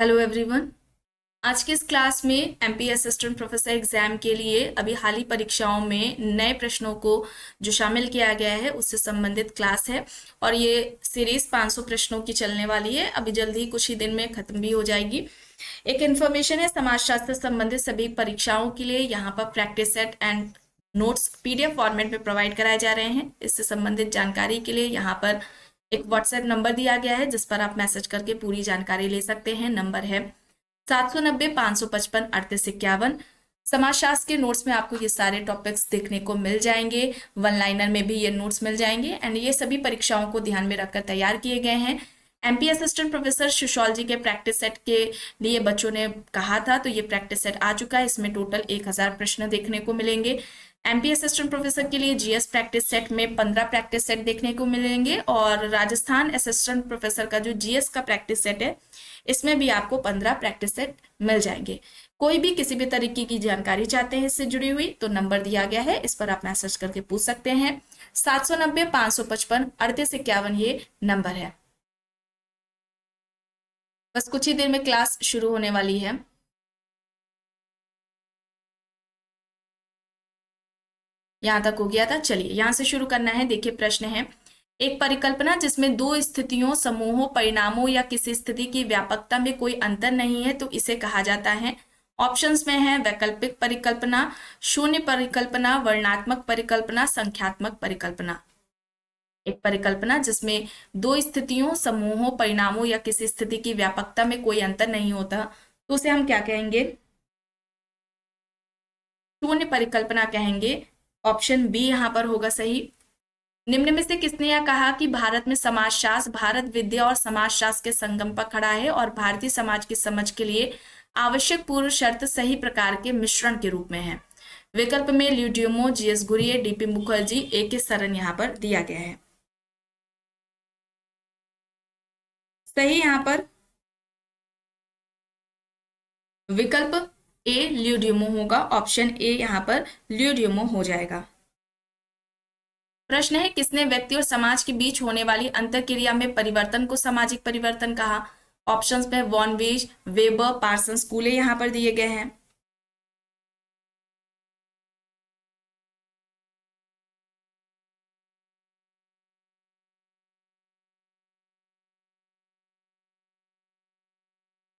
Hello everyone. आज के इस क्लास में एमपी असिस्टेंट प्रोफेसर एग्जाम के लिए अभी हाल ही परीक्षाओं में नए प्रश्नों को जो शामिल किया गया है उससे संबंधित क्लास है। और ये सीरीज 500 प्रश्नों की चलने वाली है, अभी जल्दी कुछ ही दिन में खत्म भी हो जाएगी। एक इन्फॉर्मेशन है, समाजशास्त्र से संबंधित सभी परीक्षाओं के लिए यहाँ पर practice set and notes PDF format में प्रोवाइड कराए जा रहे हैं। इससे संबंधित जानकारी के लिए यहाँ पर एक व्हाट्सएप नंबर दिया गया है जिस पर आप मैसेज करके पूरी जानकारी ले सकते हैं। नंबर है 790-555-3851। समाजशास्त्र के नोट्स में आपको ये सारे टॉपिक्स देखने को मिल जाएंगे, वन लाइनर में भी ये नोट्स मिल जाएंगे एंड ये सभी परीक्षाओं को ध्यान में रखकर तैयार किए गए हैं। एमपी असिस्टेंट प्रोफेसर सोशियोलॉजी के प्रैक्टिस सेट के लिए बच्चों ने कहा था, तो ये प्रैक्टिस सेट आ चुका है। इसमें टोटल 1000 प्रश्न देखने को मिलेंगे। एमपी असिस्टेंट प्रोफेसर के लिए जीएस प्रैक्टिस सेट में 15 प्रैक्टिस सेट देखने को मिलेंगे और राजस्थान असिस्टेंट प्रोफेसर का जो जीएस का प्रैक्टिस सेट है इसमें भी आपको 15 प्रैक्टिस सेट मिल जाएंगे। कोई भी किसी भी तरीके की जानकारी चाहते हैं इससे जुड़ी हुई तो नंबर दिया गया है, इस पर आप मैसेज करके पूछ सकते हैं। 790-555-3851 ये नंबर है। बस कुछ ही देर में क्लास शुरू होने वाली है। यहां तक हो गया था, चलिए यहां से शुरू करना है। देखिए प्रश्न है, एक परिकल्पना जिसमें दो स्थितियों, समूहों, परिणामों या किसी स्थिति की व्यापकता में कोई अंतर नहीं है तो इसे कहा जाता है। ऑप्शंस में है वैकल्पिक परिकल्पना, शून्य परिकल्पना, वर्णनात्मक परिकल्पना, संख्यात्मक परिकल्पना। एक परिकल्पना जिसमें दो स्थितियों, समूहों, परिणामों या किसी स्थिति की व्यापकता में कोई अंतर नहीं होता तो उसे हम क्या कहेंगे? शून्य परिकल्पना कहेंगे। ऑप्शन बी यहां पर होगा सही। निम्न में से किसने यह कहा कि भारत में समाजशास्त्र भारत विद्या और समाजशास्त्र के संगम पर खड़ा है और भारतीय समाज की समझ के लिए आवश्यक पूर्व शर्त सही प्रकार के मिश्रण के रूप में है? विकल्प में ल्यूडियमो, जीएस घुरिये, डीपी मुखर्जी, ए के सरन यहाँ पर दिया गया है। सही यहाँ पर विकल्प ए ल्यूडियमो होगा। ऑप्शन ए यहाँ पर ल्यूडियमो हो जाएगा। प्रश्न है, किसने व्यक्ति और समाज के बीच होने वाली अंतरक्रिया में परिवर्तन को सामाजिक परिवर्तन कहा? ऑप्शंस में वॉन वीज, वेबर, पार्सन्स, कूले यहां पर दिए गए हैं।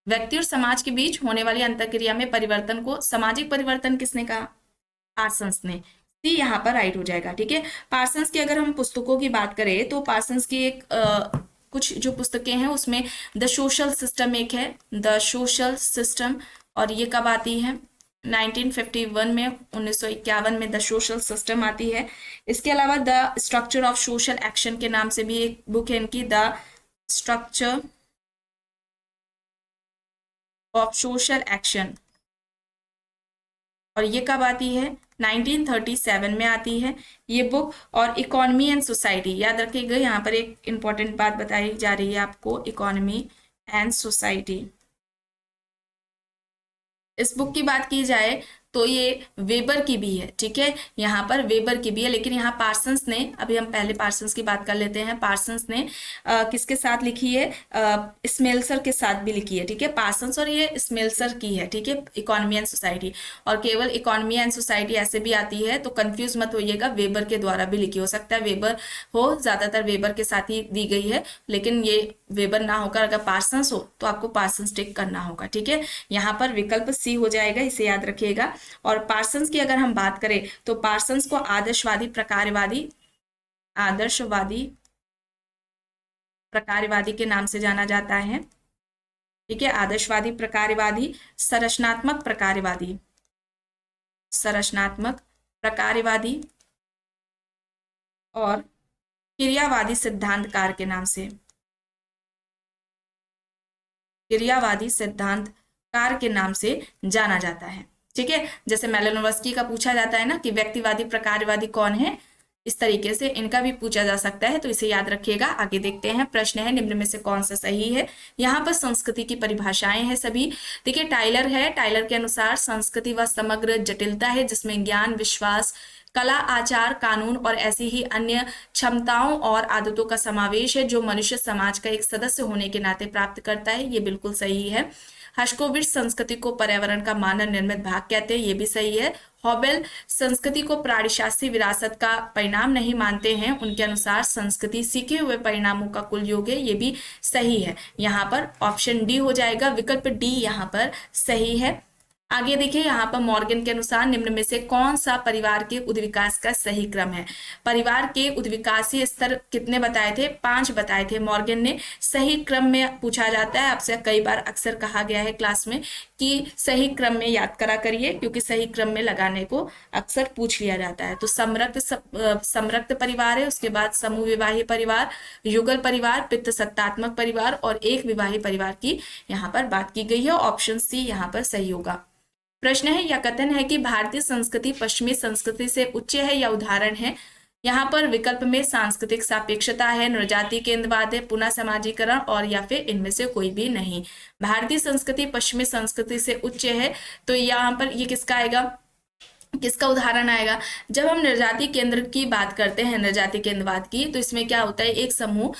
व्यक्ति और समाज के बीच होने वाली अंतरक्रिया में परिवर्तन को सामाजिक परिवर्तन किसने कहा? पार्सन्स ने। सी यहाँ पर राइट हो जाएगा। ठीक है, पार्सन्स की अगर हम पुस्तकों की बात करें तो पार्सन्स की एक कुछ जो पुस्तकें हैं उसमें द सोशल सिस्टम एक है, द सोशल सिस्टम, और ये कब आती है? 1951 में, 1951 में द सोशल सिस्टम आती है। इसके अलावा the structure of social action के नाम से भी एक बुक है इनकी, the structure of social action, और ये कब आती है? 1937 में आती है ये बुक। और इकोनॉमी एंड सोसाइटी, याद रखिएगा यहाँ पर एक इंपॉर्टेंट बात बताई जा रही है आपको, इकोनॉमी एंड सोसाइटी। इस बुक की बात की जाए तो ये वेबर की भी है। ठीक है, यहाँ पर वेबर की भी है, लेकिन यहाँ पार्सन्स ने, अभी हम पहले पार्सन्स की बात कर लेते हैं। पार्सन्स ने किसके साथ लिखी है? स्मेल्सर के साथ भी लिखी है। ठीक है, पार्सन्स और ये स्मेल्सर की है। ठीक है, इकोनॉमी एंड सोसाइटी। और केवल इकोनॉमी एंड सोसाइटी ऐसे भी आती है तो कंफ्यूज मत होइएगा, वेबर के द्वारा भी लिखी हो सकता है, वेबर हो, ज्यादातर वेबर के साथ ही दी गई है, लेकिन ये वेबर ना होकर अगर पार्सन्स हो तो आपको पार्सन्स टिक करना होगा। ठीक है, यहाँ पर विकल्प सी हो जाएगा, इसे याद रखिएगा। और पार्सन्स की अगर हम बात करें तो पार्सन्स को आदर्शवादी प्रकारवादी के नाम से जाना जाता है। ठीक है, आदर्शवादी प्रकारवादी, संरचनात्मक प्रकारवादी और क्रियावादी सिद्धांतकार के नाम से, क्रियावादी सिद्धांतकार के नाम से जाना जाता है। ठीक है, जैसे मेलानोव्स्की का पूछा जाता है ना कि व्यक्तिवादी प्रकारवादी कौन है, इस तरीके से इनका भी पूछा जा सकता है, तो इसे याद रखिएगा। आगे देखते हैं, प्रश्न है, निम्न में से कौन सा सही है? यहाँ पर संस्कृति की परिभाषाएं हैं सभी। देखिए टाइलर है, टाइलर के अनुसार संस्कृति वह समग्र जटिलता है जिसमें ज्ञान, विश्वास, कला, आचार, कानून और ऐसी ही अन्य क्षमताओं और आदतों का समावेश है जो मनुष्य समाज का एक सदस्य होने के नाते प्राप्त करता है। ये बिल्कुल सही है। हर्शकोविच संस्कृति को पर्यावरण का मानव निर्मित भाग कहते हैं, ये भी सही है। हॉबेल संस्कृति को प्राणिशास्त्रीय विरासत का परिणाम नहीं मानते हैं, उनके अनुसार संस्कृति सीखे हुए परिणामों का कुल योग है, ये भी सही है। यहाँ पर ऑप्शन डी हो जाएगा, विकल्प डी यहाँ पर सही है। आगे देखिए, यहाँ पर मॉर्गन के अनुसार निम्न में से कौन सा परिवार के उद्विकास का सही क्रम है। परिवार के उद्विकासीय स्तर कितने बताए थे? 5 बताए थे मॉर्गन ने। सही क्रम में पूछा जाता है आपसे, कई बार अक्सर कहा गया है क्लास में कि सही क्रम में याद करा करिए, क्योंकि सही क्रम में लगाने को अक्सर पूछ लिया जाता है। तो समरक्त परिवार है, उसके बाद समूह विवाही परिवार, युगल परिवार, पितृ सत्तात्मक परिवार और एक विवाही परिवार की यहाँ पर बात की गई है। ऑप्शन सी यहाँ पर सही होगा। प्रश्न है या कथन है कि भारतीय संस्कृति पश्चिमी संस्कृति से उच्च है या उदाहरण है। यहाँ पर विकल्प में सांस्कृतिक सापेक्षता है, नृजाति केंद्रवाद है, पुनः समाजीकरण और या फिर इनमें से कोई भी नहीं। भारतीय संस्कृति पश्चिमी संस्कृति से उच्च है, तो यहाँ पर ये किसका आएगा, किसका उदाहरण आएगा? जब हम निर्जाति केंद्र की बात करते हैं, निर्जाति केंद्रवाद की, तो इसमें क्या होता है, एक समूह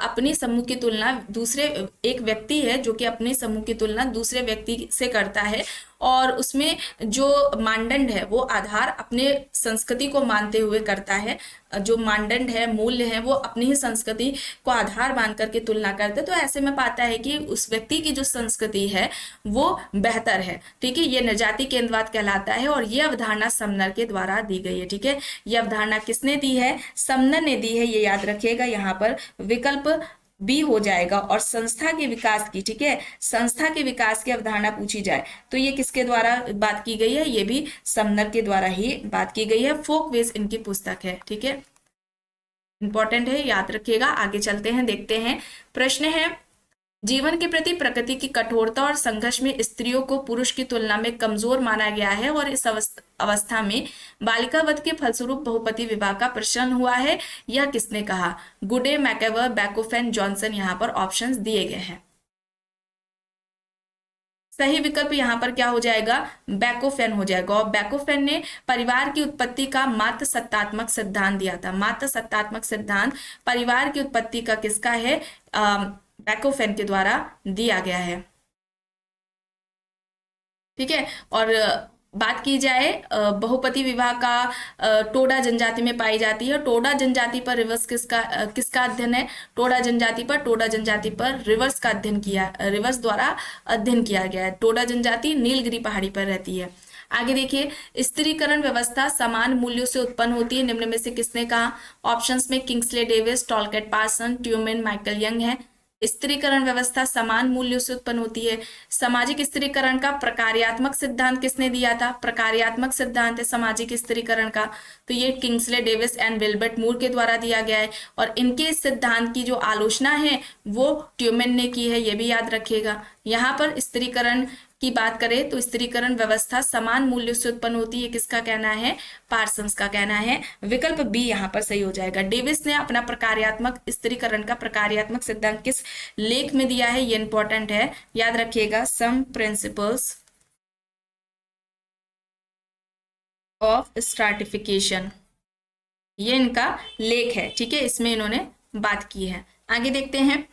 अपने समूह की तुलना दूसरे, एक व्यक्ति है जो कि अपने समूह की तुलना दूसरे व्यक्ति से करता है और उसमें जो मानदंड है वो आधार अपने संस्कृति को मानते हुए करता है। जो मानदंड है, मूल्य है, वो अपनी ही संस्कृति को आधार मान करके तुलना करते हैं। तो ऐसे में पाता है कि उस व्यक्ति की जो संस्कृति है वो बेहतर है। ठीक है, ये निर्जाति केंद्रवाद कहलाता है और ये अवधारणा समनर के द्वारा दी गई है। ठीक है, ये अवधारणा किसने दी है? समनर ने दी है, ये याद रखिएगा। यहाँ पर विकल्प बी हो जाएगा। और संस्था के विकास की, ठीक है, संस्था के विकास की अवधारणा पूछी जाए तो ये किसके द्वारा बात की गई है? ये भी समनर के द्वारा ही बात की गई है। फोकवेज इनकी पुस्तक है। ठीक है, इंपॉर्टेंट है, याद रखिएगा। आगे चलते हैं, देखते हैं। प्रश्न है, जीवन के प्रति प्रकृति की कठोरता और संघर्ष में स्त्रियों को पुरुष की तुलना में कमजोर माना गया है और इस अवस्था में बालिका वध के फलस्वरूप बहुपति विवाह का प्रचलन हुआ है। यह किसने कहा? गुडे, मैकेवर, बैकोफेन, जॉनसन। यहाँ पर ऑप्शंस दिए गए हैं। सही विकल्प यहाँ पर क्या हो जाएगा? बैकोफेन हो जाएगा। और बैकोफेन ने परिवार की उत्पत्ति का मात्र सत्तात्मक सिद्धांत दिया था। मात्र सत्तात्मक सिद्धांत परिवार की उत्पत्ति का किसका है? बैकोफेन के द्वारा दिया गया है। ठीक है, और बात की जाए बहुपति विवाह का, टोडा जनजाति में पाई जाती है। टोडा जनजाति पर रिवर्स किसका अध्ययन है? टोडा जनजाति पर रिवर्स का अध्ययन किया, रिवर्स द्वारा अध्ययन किया गया है। टोडा जनजाति नीलगिरी पहाड़ी पर रहती है। आगे देखिए, स्त्रीकरण व्यवस्था समान मूल्यों से उत्पन्न होती है, निम्न में से किसने कहा? ऑप्शंस में Kingsley Davis, Talcott Parson, Tumin, Michael Young है। स्त्रीकरण व्यवस्था समान मूल्यों से उत्पन्न होती है। सामाजिक स्त्रीकरण का प्रकार्यात्मक सिद्धांत किसने दिया था? प्रकार्यात्मक सिद्धांत है सामाजिक स्त्रीकरण का, तो ये किंग्सले डेविस एंड विल्बर्ट मूर के द्वारा दिया गया है। और इनके इस सिद्धांत की जो आलोचना है वो ट्यूमेन ने की है, ये भी याद रखिएगा। यहाँ पर स्त्रीकरण की बात करें तो स्त्रीकरण व्यवस्था समान मूल्यों से उत्पन्न होती है, किसका कहना है? पार्सन्स का कहना है। विकल्प बी यहाँ पर सही हो जाएगा। डेविस ने अपना प्रकार्यात्मक स्त्रीकरण का प्रकार्यात्मक सिद्धांत किस लेख में दिया है? ये इंपॉर्टेंट है, याद रखिएगा। सम प्रिंसिपल्स ऑफ स्ट्राटिफिकेशन, ये इनका लेख है। ठीक है, इसमें इन्होंने बात की है। आगे देखते हैं,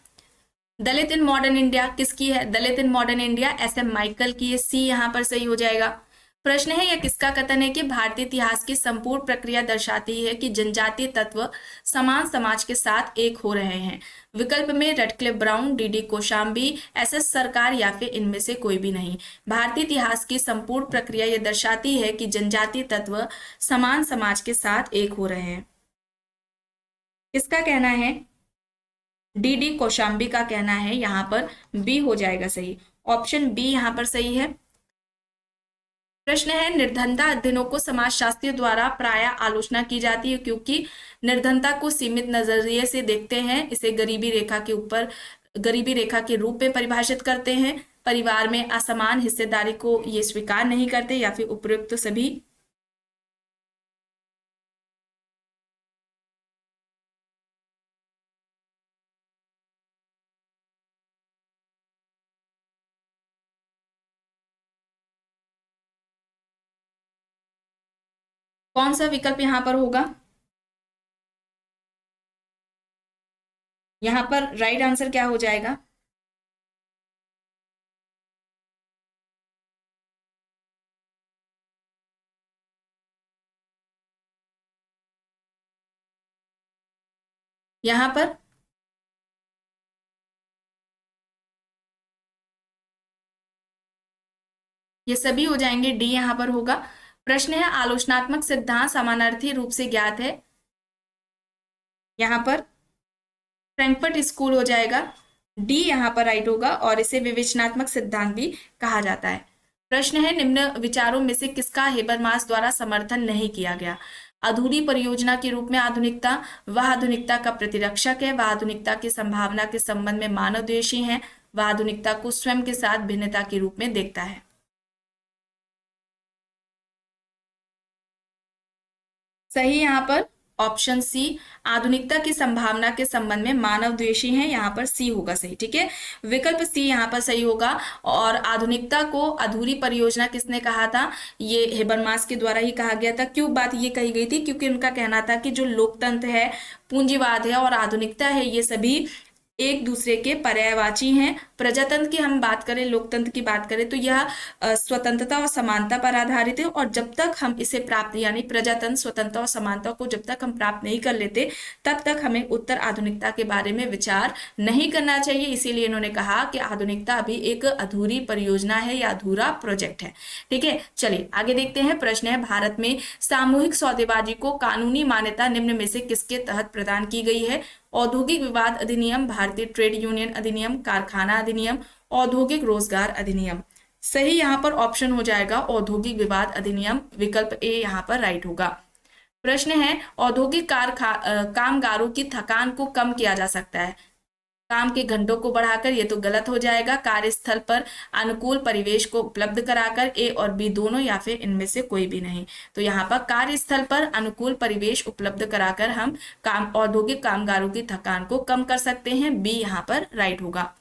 दलित इन मॉडर्न इंडिया किसकी है? Dalit in modern India SM Michael की है। सी यहाँ पर सही हो जाएगा। प्रश्न है, यह किसका कथन है कि भारतीय इतिहास की संपूर्ण प्रक्रिया दर्शाती है कि जनजातीय तत्व समान समाज के साथ एक हो रहे हैं? विकल्प में Radcliffe Brown, DD Kosambi, SS Sarkar या फिर इनमें से कोई भी नहीं। भारतीय इतिहास की संपूर्ण प्रक्रिया यह दर्शाती है कि जनजातीय तत्व समान समाज के साथ एक हो रहे हैं। किसका कहना है? DD कौशाम्बी का कहना है। यहाँ पर बी हो जाएगा सही। ऑप्शन बी यहाँ पर सही है। प्रश्न है, निर्धनता अध्ययनों को समाजशास्त्रियों द्वारा प्राय आलोचना की जाती है क्योंकि निर्धनता को सीमित नजरिए से देखते हैं। इसे गरीबी रेखा के ऊपर, गरीबी रेखा के रूप में परिभाषित करते हैं। परिवार में असमान हिस्सेदारी को ये स्वीकार नहीं करते या फिर उपयुक्त सभी। कौन सा विकल्प यहाँ पर होगा? यहाँ पर राइट आंसर क्या हो जाएगा? यहाँ पर ये सभी हो जाएंगे, डी यहाँ पर होगा। प्रश्न है आलोचनात्मक सिद्धांत समानार्थी रूप से ज्ञात है। यहाँ पर फ्रैंकफर्ट स्कूल हो जाएगा, डी यहाँ पर राइट होगा, और इसे विवेचनात्मक सिद्धांत भी कहा जाता है। प्रश्न है निम्न विचारों में से किसका हेबरमास द्वारा समर्थन नहीं किया गया? अधूरी परियोजना के रूप में आधुनिकता, वह आधुनिकता का प्रतिरक्षक है, वह आधुनिकता की संभावना के संबंध में मानव द्वेषी है, वह आधुनिकता को स्वयं के साथ भिन्नता के रूप में देखता है। सही यहाँ पर ऑप्शन सी, आधुनिकता की संभावना के संबंध में मानव द्वेषी है, यहाँ पर सी होगा सही। ठीक है, विकल्प सी यहाँ पर सही होगा। और आधुनिकता को अधूरी परियोजना किसने कहा था? ये हेबरमास के द्वारा ही कहा गया था। क्यों बात ये कही गई थी? क्योंकि उनका कहना था कि जो लोकतंत्र है, पूंजीवाद है और आधुनिकता है, ये सभी एक दूसरे के पर्यायवाची हैं। प्रजातंत्र की हम बात करें, लोकतंत्र की बात करें, तो यह स्वतंत्रता और समानता पर आधारित है, और जब तक हम इसे प्राप्त, यानी प्रजातंत्र स्वतंत्रता और समानता को जब तक हम प्राप्त नहीं कर लेते, तब तक हमें उत्तर आधुनिकता के बारे में विचार नहीं करना चाहिए। इसीलिए इन्होंने कहा कि आधुनिकता अभी एक अधूरी परियोजना है या अधूरा प्रोजेक्ट है। ठीक है, चलिए आगे देखते हैं। प्रश्न है भारत में सामूहिक सौदेबाजी को कानूनी मान्यता निम्न में से किसके तहत प्रदान की गई है? औद्योगिक विवाद अधिनियम, भारतीय ट्रेड यूनियन अधिनियम, कारखाना अधिनियम, औद्योगिक रोजगार अधिनियम। सही यहाँ पर ऑप्शन हो जाएगा औद्योगिक विवाद अधिनियम, विकल्प ए यहाँ पर राइट होगा। प्रश्न है औद्योगिक कामगारों की थकान को कम किया जा सकता है काम के घंटों को बढ़ाकर, ये तो गलत हो जाएगा। कार्यस्थल पर अनुकूल परिवेश को उपलब्ध कराकर, ए और बी दोनों, या फिर इनमें से कोई भी नहीं। तो यहाँ पर कार्यस्थल पर अनुकूल परिवेश उपलब्ध कराकर हम औद्योगिक कामगारों की थकान को कम कर सकते हैं, बी यहाँ पर राइट होगा।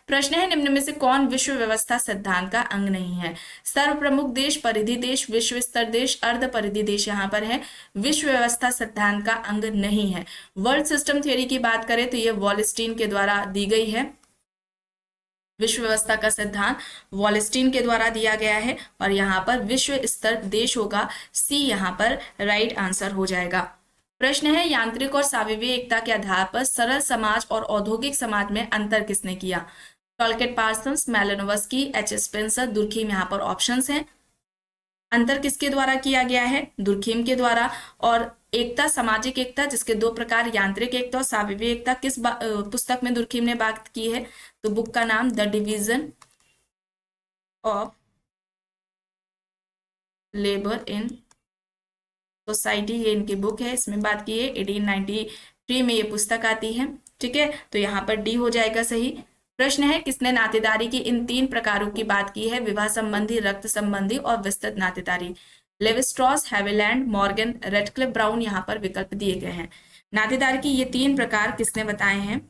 प्रश्न है निम्न में से कौन विश्व व्यवस्था सिद्धांत का अंग नहीं है? सर्व प्रमुख देश, परिधि देश, विश्व स्तर देश, अर्ध परिधि देश यहाँ पर है। विश्व व्यवस्था सिद्धांत का अंग नहीं है। वर्ल्ड सिस्टम थ्योरी की बात करें तो ये वॉलस्टीन के द्वारा दी गई है। विश्व व्यवस्था का सिद्धांत वॉलस्टीन के द्वारा दिया गया है, और यहाँ पर विश्व स्तर देश होगा, सी यहाँ पर राइट आंसर हो जाएगा। प्रश्न है यांत्रिक और साविवीय एकता के आधार पर सरल समाज और औद्योगिक समाज में अंतर किसने किया? टॉलकेट पार्सन्स, मैलिनोवस्की, एच स्पेंसर, दुर्खीम यहाँ पर ऑप्शंस हैं। अंतर किसके द्वारा किया गया है? दुर्खीम के द्वारा। और एकता, सामाजिक एकता, जिसके दो प्रकार, यांत्रिक एकता और साविवीय एकता, किस पुस्तक में दुर्खीम ने बात की है? तो बुक का नाम the division of labour in society, ये इनकी बुक है, इसमें बात की है। 1893 में ये पुस्तक आती है। ठीक है, तो यहाँ पर डी हो जाएगा सही। प्रश्न है किसने नातेदारी की इन 3 प्रकारों की बात की है? विवाह संबंधी, रक्त संबंधी और विस्तृत नातेदारी। लेविस्ट्रॉस, हैविलैंड, मॉर्गन, रेडक्लिफ ब्राउन यहाँ पर विकल्प दिए गए हैं। नातेदारी की ये 3 प्रकार किसने बताए हैं?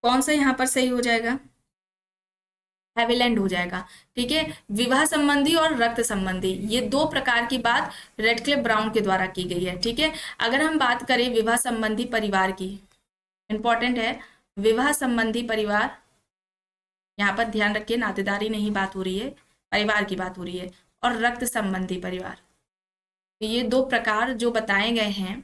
कौन सा यहाँ पर सही हो जाएगा? हैविलैंड हो जाएगा। ठीक है, विवाह संबंधी और रक्त संबंधी, ये 2 प्रकार की बात रेडक्लिफ ब्राउन के द्वारा की गई है। ठीक है, अगर हम बात करें विवाह संबंधी परिवार की, इंपॉर्टेंट है, विवाह संबंधी परिवार, यहाँ पर ध्यान रखिए नातेदारी नहीं बात हो रही है, परिवार की बात हो रही है। और रक्त संबंधी परिवार, ये 2 प्रकार जो बताए गए हैं,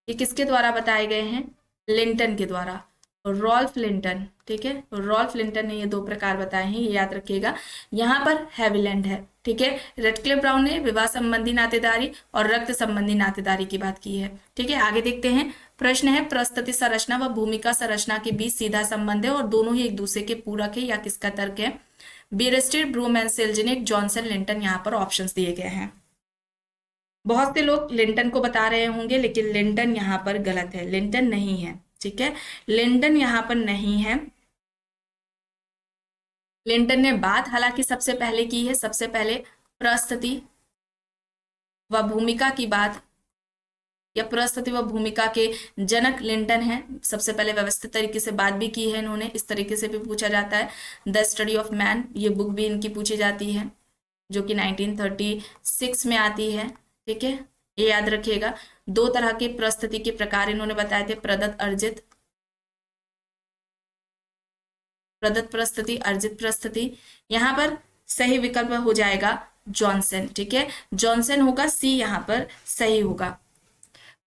ये किसके द्वारा बताए गए हैं? लिंटन के द्वारा, रॉल्फ लिंटन। ठीक है, रॉल्फ लिंटन ने ये 2 प्रकार बताए हैं, ये याद रखिएगा। यहाँ पर हैविलैंड है। ठीक है, रेडक्लिफ ब्राउन ने विवाह संबंधी नातेदारी और रक्त संबंधी नातेदारी की बात की है। ठीक है, आगे देखते हैं। प्रश्न है प्रस्तुति संरचना व भूमिका संरचना के बीच सीधा संबंध है और दोनों ही एक दूसरे के पूरक है, या किसका तर्क है? बीरेस्टेड, ब्रूमैन, सेल्जनिक, जॉनसन, लिंटन, यहाँ पर ऑप्शंस दिए गए हैं। बहुत से लोग लिंटन को बता रहे होंगे, लेकिन लिंटन यहाँ पर गलत है, लिंटन नहीं है। ठीक है, लिंटन यहाँ पर नहीं है। लिंटन ने बात हालांकि सबसे पहले की है, सबसे पहले प्रस्तुति व भूमिका की बात, या प्रस्तुति व भूमिका के जनक लिंटन है। सबसे पहले व्यवस्थित तरीके से बात भी की है इन्होंने, इस तरीके से भी पूछा जाता है। द स्टडी ऑफ मैन, ये बुक भी इनकी पूछी जाती है, जो कि 1936 में आती है। ठीक है, ये याद रखिएगा। दो तरह के प्रस्तुति के प्रकार इन्होंने बताए थे, प्रदत्त अर्जित, प्रदत्त प्रस्तुति, अर्जित प्रस्तुति। यहाँ पर सही विकल्प हो जाएगा जॉनसन। ठीक है, जॉनसन होगा, सी यहाँ पर सही होगा।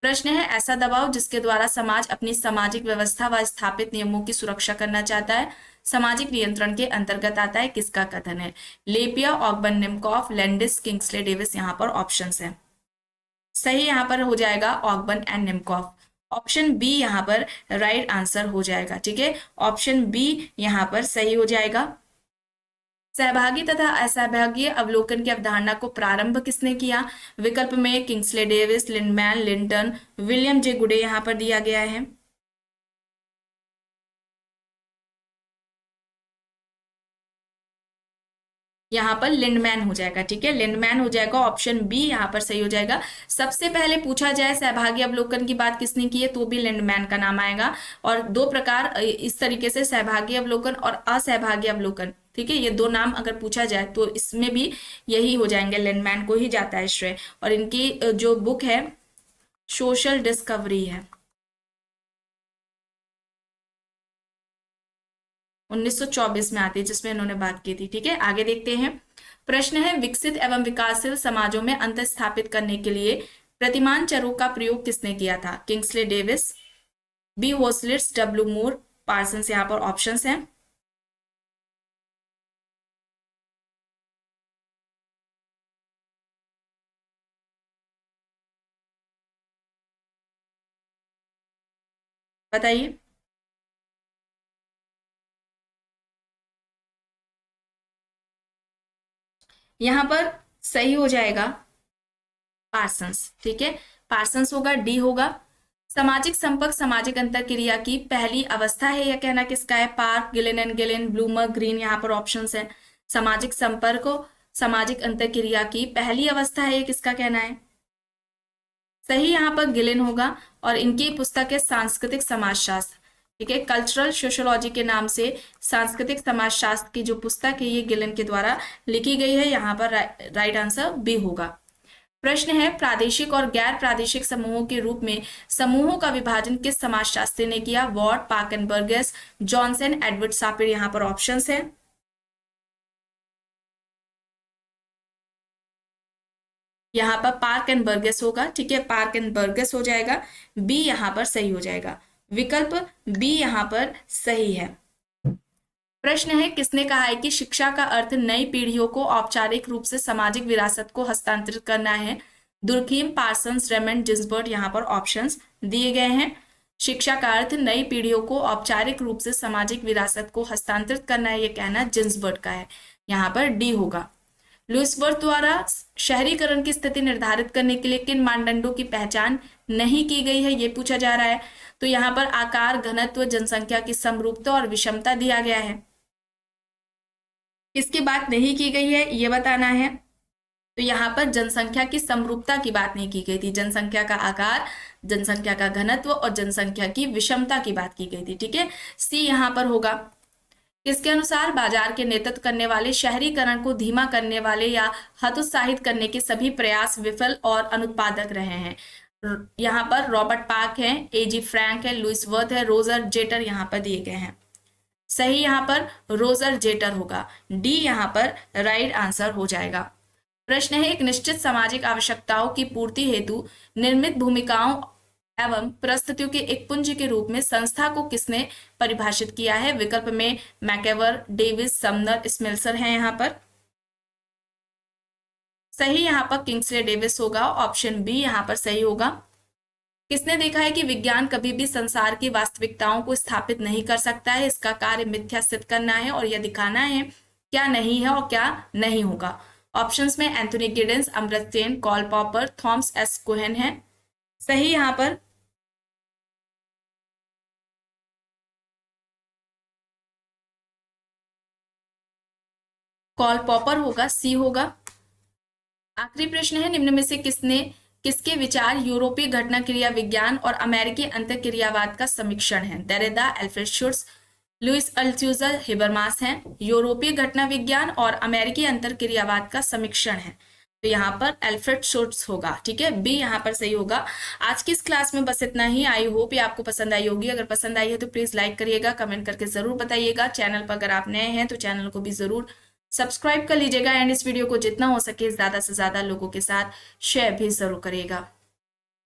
प्रश्न है, ऐसा दबाव जिसके द्वारा समाज अपनी सामाजिक व्यवस्था व स्थापित नियमों की सुरक्षा करना चाहता है, सामाजिक नियंत्रण के अंतर्गत आता है, किसका कथन है? LaPiere, Ogburn Nimkoff, Landis, Kingsley Davis यहाँ पर ऑप्शंस हैं। सही यहाँ पर हो जाएगा Ogburn and Nimkoff. Option B यहाँ पर राइट आंसर हो जाएगा। ठीक है, ऑप्शन बी यहाँ पर सही हो जाएगा। सहभागी तथा असहभागी अवलोकन की अवधारणा को प्रारंभ किसने किया? विकल्प में Kingsley Davis, Lindeman, Linton, William J गुडे यहाँ पर दिया गया है। यहाँ पर लिंडमैन हो जाएगा। ठीक है, लिंडमैन हो जाएगा, ऑप्शन बी यहाँ पर सही हो जाएगा। सबसे पहले पूछा जाए सहभागी अवलोकन की बात किसने की है, तो भी लिंडमैन का नाम आएगा। और दो प्रकार इस तरीके से, सहभागी अवलोकन और असहभागी अवलोकन। ठीक है, ये दो नाम अगर पूछा जाए तो इसमें भी यही हो जाएंगे, लिंडमैन को ही जाता है श्रेय। और इनकी जो बुक है सोशल डिस्कवरी है, 1924 में आती है, जिसमें इन्होंने बात की थी। ठीक है, आगे देखते हैं। प्रश्न है, विकसित एवं विकासशील समाजों में अंतर स्थापित करने के लिए प्रतिमान चरों का प्रयोग किसने किया था? किंग्सले डेविस, बी होस्लिट्स, डब्ल्यू मूर, पार्सन्स यहाँ पर ऑप्शंस हैं। बताइए। यहाँ पर सही हो जाएगा पार्सन्स। ठीक है, पार्सन्स होगा, डी होगा। सामाजिक संपर्क सामाजिक अंतरक्रिया की पहली अवस्था है, यह कहना किसका है? Park, Ghislaine and Ghislaine, bloomer, green यहाँ पर ऑप्शंस है। सामाजिक संपर्क सामाजिक अंतरक्रिया की पहली अवस्था है, ये किसका कहना है? सही यहाँ पर गिलेन होगा। और इनकी पुस्तक है सांस्कृतिक समाजशास्त्र। ठीक है, कल्चरल सोशियोलॉजी के नाम से सांस्कृतिक समाजशास्त्र की जो पुस्तक है, ये गिलेन के द्वारा लिखी गई है। यहाँ पर राइट आंसर बी होगा। प्रश्न है, प्रादेशिक और गैर प्रादेशिक समूहों के रूप में समूहों का विभाजन किस समाजशास्त्री ने किया? वॉर्ड, पार्कनबर्गस, जॉनसन, एडवर्ड सापिर यहाँ पर ऑप्शंस है। यहाँ पर पार्क एंड बर्गस होगा। ठीक है, पार्क एंड बर्गस हो जाएगा, बी यहाँ पर सही हो जाएगा। विकल्प बी यहाँ पर सही है। प्रश्न है, किसने कहा है कि शिक्षा का अर्थ नई पीढ़ियों को औपचारिक रूप से सामाजिक विरासत को हस्तांतरित करना है? दुर्खीम, पार्सन्स, रेमंड, जिन्सबर्ग यहाँ पर ऑप्शंस दिए गए हैं। शिक्षा का अर्थ नई पीढ़ियों को औपचारिक रूप से सामाजिक विरासत को हस्तांतरित करना है, ये कहना जिन्सबर्ग का है। यहाँ पर डी होगा। लुईस वर्थ द्वारा शहरीकरण की स्थिति निर्धारित करने के लिए किन मानदंडों की पहचान नहीं की गई है, ये पूछा जा रहा है। तो यहाँ पर आकार, घनत्व, जनसंख्या की समरूपता और विषमता दिया गया है। किसकी बात नहीं की गई है, ये बताना है। तो यहाँ पर जनसंख्या की समरूपता की बात नहीं की गई थी, जनसंख्या का आकार, जनसंख्या का घनत्व और जनसंख्या की विषमता की बात की गई थी। ठीक है, सी यहाँ पर होगा। इसके अनुसार बाजार के नेतृत्व करने वाले शहरीकरण को धीमा करने वाले या हतोत्साहित करने के सभी प्रयास विफल और अनुत्पादक रहे हैं। यहाँ पर रॉबर्ट पार्क है, एजी फ्रैंक है, लुईस वर्थ है, रोजर जेटर यहाँ पर दिए गए हैं। सही यहाँ पर रोजर जेटर होगा, डी यहाँ पर राइट आंसर हो जाएगा। प्रश्न है, एक निश्चित सामाजिक आवश्यकताओं की पूर्ति हेतु निर्मित भूमिकाओं एवं परिस्थितियों के एक पुंज के रूप में संस्था को किसने परिभाषित किया है? विकल्प में मैकेवर, डेविस, समनर, स्मिल्सर है यहाँ पर। सही यहाँ पर किंग्सले डेविस होगा, ऑप्शन बी यहाँ पर सही होगा। किसने देखा है कि विज्ञान कभी भी संसार की वास्तविकताओं को स्थापित नहीं कर सकता है, इसका कार्य मिथ्या सिद्ध करना है और यह दिखाना है क्या नहीं है और क्या नहीं होगा। ऑप्शंस में Anthony Giddens, Amartya Sen, Karl Popper, Thomas S Kuhn है। सही यहाँ पर कॉल पॉपर होगा, सी होगा। आखिरी प्रश्न है, निम्न में से किसके विचार यूरोपीय घटना क्रिया विज्ञान और अमेरिकी अंतःक्रियावाद का समीक्षण है? देरेदा, अल्फ्रेड शुट्ज, लुइस अल्थुजर, हेबरमास हैं। यूरोपीय घटना विज्ञान और अमेरिकी अंतःक्रियावाद का समीक्षण है, तो यहाँ पर अल्फ्रेड शुट्ज होगा। ठीक है, बी यहाँ पर सही होगा। आज की इस क्लास में बस इतना ही। आई होप ये आपको पसंद आई होगी। अगर पसंद आई है तो प्लीज लाइक करिएगा, कमेंट करके जरूर बताइएगा। चैनल पर अगर आप नए हैं तो चैनल को भी जरूर सब्सक्राइब कर लीजिएगा एंड इस वीडियो को जितना हो सके ज्यादा से ज्यादा लोगों के साथ शेयर भी जरूर करिएगा।